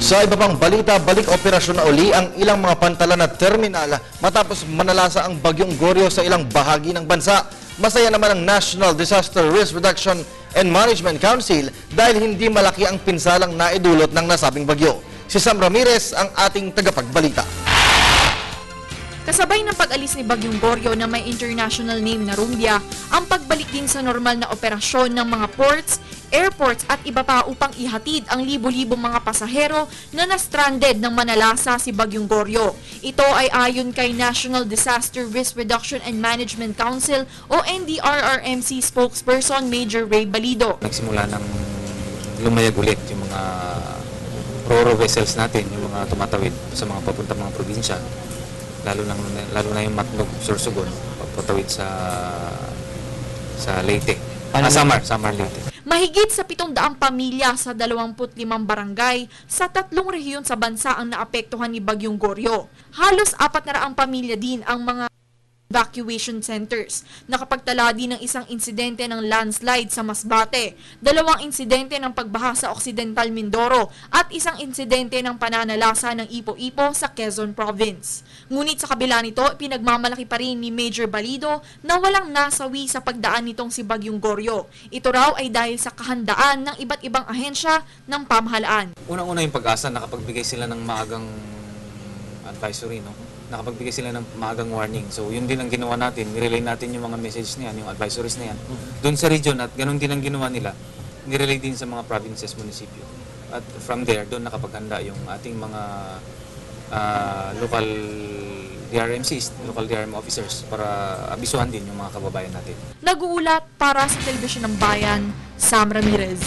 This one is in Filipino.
Sa iba pang balita, balik operasyon na uli ang ilang mga pantalan at terminal matapos manalasa ang bagyong Goryo sa ilang bahagi ng bansa. Masaya naman ang National Disaster Risk Reduction and Management Council dahil hindi malaki ang pinsalang naidulot ng nasabing bagyo. Si Sam Ramirez ang ating tagapagbalita. Kasabay ng pag-alis ni Bagyong Goryo na may international name na Rumbia, ang pagbalik din sa normal na operasyon ng mga ports, airports at iba pa upang ihatid ang libo-libong mga pasahero na na-stranded ng manalasa si Bagyong Goryo. Ito ay ayon kay National Disaster Risk Reduction and Management Council o NDRRMC spokesperson Major Ray Balido. Nagsimula ng lumayag ulit yung mga ro-ro vessels natin, yung mga tumatawid sa mga papunta mga probinsya. Lalo na yung Matnog, Sorsogon, patawid sa Leyte. Samar Leyte. Mahigit sa 700 pamilya sa 25 barangay sa 3 rehiyon sa bansa ang naapektuhan ni Bagyong Goryo. Halos 400 pamilya din ang mga evacuation centers. Nakapagtala din ng isang insidente ng landslide sa Masbate, 2 insidente ng pagbaha sa Occidental Mindoro at isang insidente ng pananalasa ng Ipo-Ipo sa Quezon Province. Ngunit sa kabila nito, pinagmamalaki pa rin ni Major Balido na walang nasawi sa pagdaan nitong si Bagyong Goryo. Ito raw ay dahil sa kahandaan ng iba't ibang ahensya ng pamahalaan. Unang-una yung Pag-asa, nakapagbigay sila ng maagang advisory, no? Nakapagbigay sila ng maagang warning. So yun din ang ginawa natin, nirelay natin yung mga message na yan, yung advisories na yan, doon sa region at ganun din ang ginawa nila, nirelay din sa mga provinces, munisipyo. At from there, doon nakapaghanda yung ating mga local DRMCs, local DRM officers para abisuhan din yung mga kababayan natin. Nag-uulat para sa Telebisyon ng Bayan, Sam Ramirez.